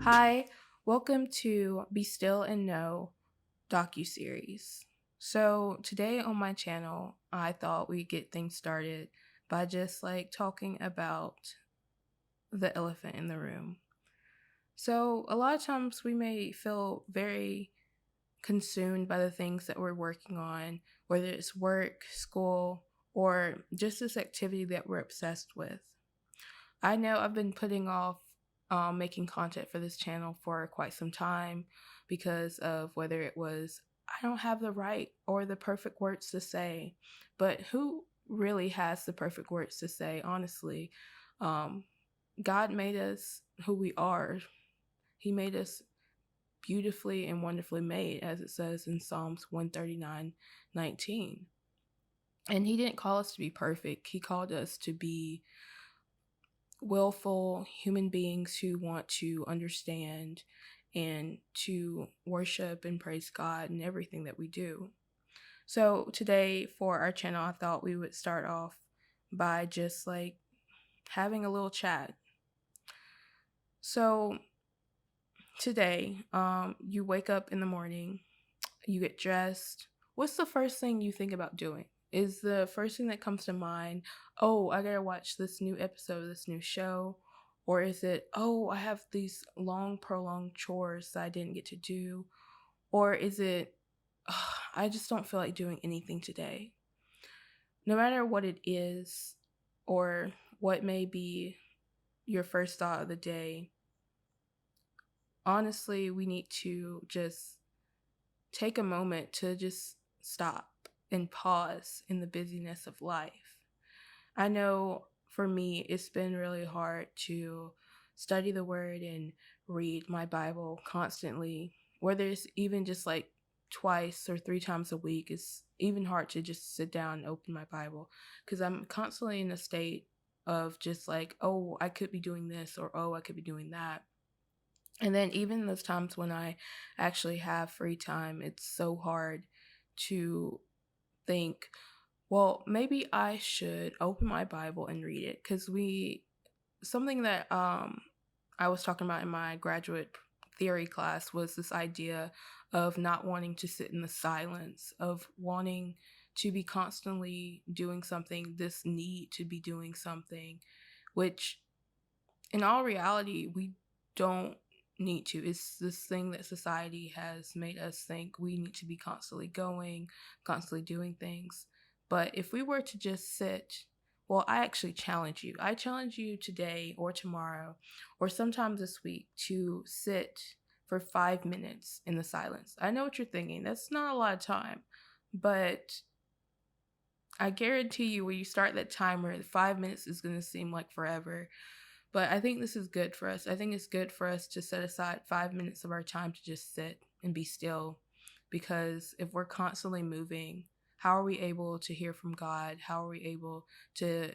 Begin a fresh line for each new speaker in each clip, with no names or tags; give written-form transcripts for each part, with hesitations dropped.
Hi, welcome to Be Still and Know DocuSeries. So, today on my channel, I thought we'd get things started by just talking about the elephant in the room. So, a lot of times we may feel very consumed by the things that we're working on, whether it's work, school, or just this activity that we're obsessed with. I know I've been putting off making content for this channel for quite some time because of whether it was I don't have the right or the perfect words to say. But who really has the perfect words to say, honestly? Um, God made us who we are. He made us beautifully and wonderfully made, as it says in Psalms 139:19. And He didn't call us to be perfect, He called us to be willful human beings who want to understand and to worship and praise God in everything that we do. So today for our channel, I thought we would start off by just having a little chat. So today, you wake up in the morning, you get dressed. What's the first thing you think about doing? Is the first thing that comes to mind, oh, I gotta watch this new episode of this new show? Or is it, oh, I have these long, prolonged chores that I didn't get to do? Or is it, "Ugh, I just don't feel like doing anything today?" No matter what it is, or what may be your first thought of the day, honestly, we need to just take a moment to just stop and pause in the busyness of life. I know for me, it's been really hard to study the word and read my Bible constantly, whether it's even just twice or three times a week. It's even hard to just sit down and open my Bible because I'm constantly in a state of just oh, I could be doing this, or oh, I could be doing that. And then even those times when I actually have free time, it's so hard to think, well, maybe I should open my Bible and read it, because something that I was talking about in my graduate theory class was this idea of not wanting to sit in the silence, of wanting to be constantly doing something, this need to be doing something, which in all reality, we don't need to. It's this thing that society has made us think we need to be constantly going, constantly doing things. But if we were to just sit, well, I actually challenge you. I challenge you today or tomorrow or sometime this week to sit for 5 minutes in the silence. I know what you're thinking. That's not a lot of time, but I guarantee you when you start that timer, 5 minutes is going to seem like forever. But I think this is good for us. I think it's good for us to set aside 5 minutes of our time to just sit and be still. Because if we're constantly moving, how are we able to hear from God? How are we able to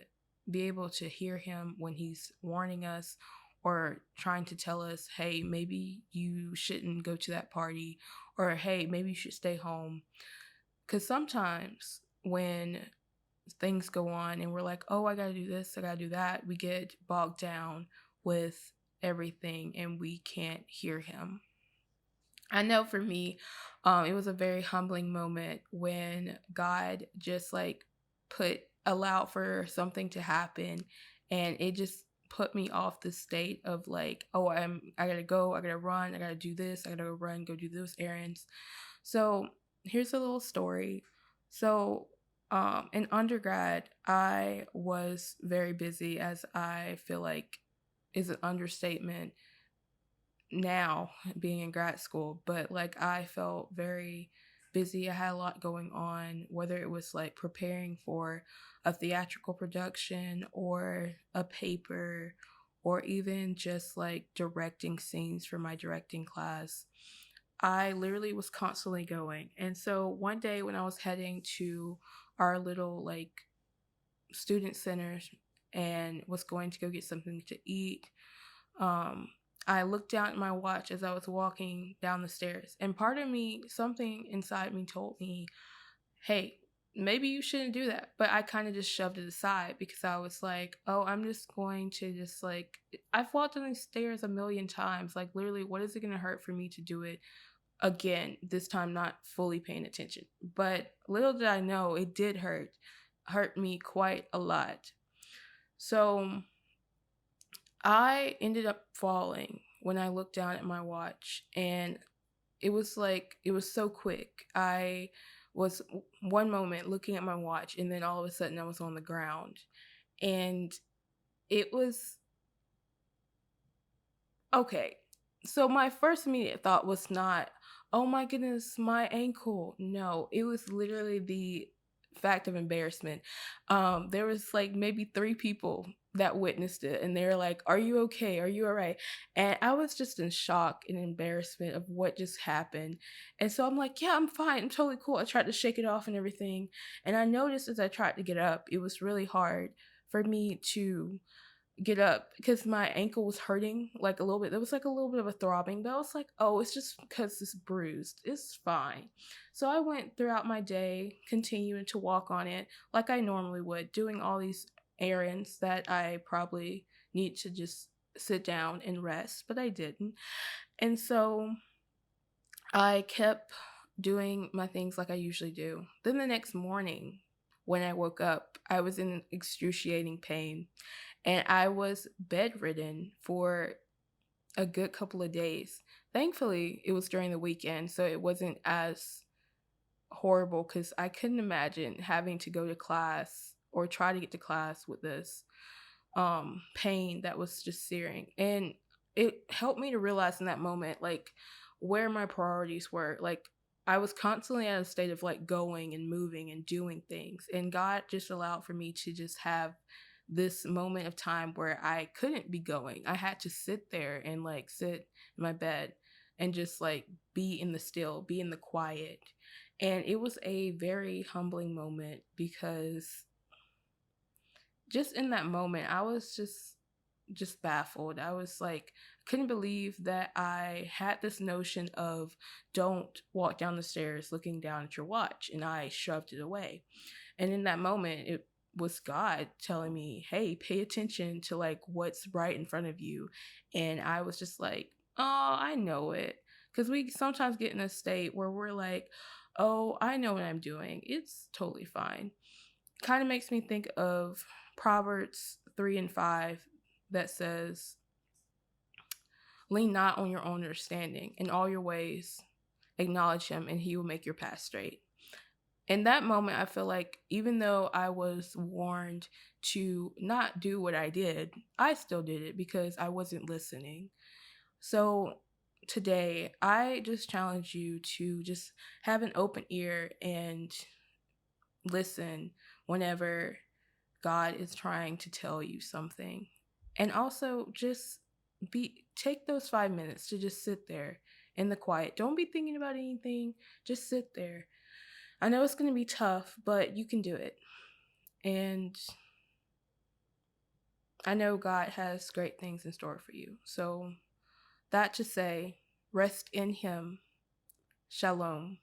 be able to hear Him when He's warning us or trying to tell us, hey, maybe you shouldn't go to that party, or hey, maybe you should stay home? Because sometimes when things go on and we're like, oh, I gotta do this, I gotta do that, we get bogged down with everything and we can't hear Him. I know for me, it was a very humbling moment when God just allowed for something to happen, and it just put me off the state of oh, I gotta go, I gotta run, I gotta do this, I gotta go run, go do those errands. So here's a little story. So in undergrad, I was very busy, as I feel like is an understatement now being in grad school, but I felt very busy. I had a lot going on, whether it was preparing for a theatrical production or a paper, or even just directing scenes for my directing class. I literally was constantly going. And so one day when I was heading to our little student center and was going to go get something to eat, um, I looked down at my watch as I was walking down the stairs. And part of me, something inside me told me, hey, maybe you shouldn't do that. But I kind of just shoved it aside because I was like, oh, I'm just going to just like, I've walked down these stairs a million times. Like, literally, what is it going to hurt for me to do it again, this time not fully paying attention? But little did I know it did hurt me quite a lot. So I ended up falling when I looked down at my watch, and it was so quick. I was one moment looking at my watch, and then all of a sudden I was on the ground. And it was okay. So my first immediate thought was not, oh my goodness, my ankle. No, it was literally the fact of embarrassment. There was like maybe three people that witnessed it, and they were like, are you okay? Are you all right? And I was just in shock and embarrassment of what just happened. And so I'm like, yeah, I'm fine. I'm totally cool. I tried to shake it off and everything. And I noticed as I tried to get up, it was really hard for me to get up because my ankle was hurting like a little bit. There was like a little bit of a throbbing, but I was like, oh, it's just because it's bruised. It's fine. So I went throughout my day, continuing to walk on it like I normally would, doing all these errands that I probably need to just sit down and rest, but I didn't. And so I kept doing my things like I usually do. Then the next morning, when I woke up, I was in excruciating pain, and I was bedridden for a good couple of days. Thankfully, it was during the weekend, so it wasn't as horrible because I couldn't imagine having to go to class or try to get to class with this pain that was just searing. And it helped me to realize in that moment like where my priorities were. Like, I was constantly at a state of like going and moving and doing things, and God just allowed for me to just have this moment of time where I couldn't be going. I had to sit there and like sit in my bed and just like be in the still, be in the quiet. And it was a very humbling moment because just in that moment I was just baffled. I was like, couldn't believe that I had this notion of don't walk down the stairs looking down at your watch, and I shoved it away. And in that moment, it was God telling me, hey, pay attention to like what's right in front of you. And I was just like, oh, I know it. Because we sometimes get in a state where we're like, oh, I know what I'm doing. It's totally fine. Kind of makes me think of Proverbs 3 and 5 that says, lean not on your own understanding. In all your ways, acknowledge him, and he will make your path straight. In that moment, I feel like even though I was warned to not do what I did, I still did it because I wasn't listening. So today, I just challenge you to just have an open ear and listen whenever God is trying to tell you something. And also just take those 5 minutes to just sit there in the quiet. Don't be thinking about anything. Just sit there. I know it's going to be tough, but you can do it. And I know God has great things in store for you. So that to say, rest in him. Shalom.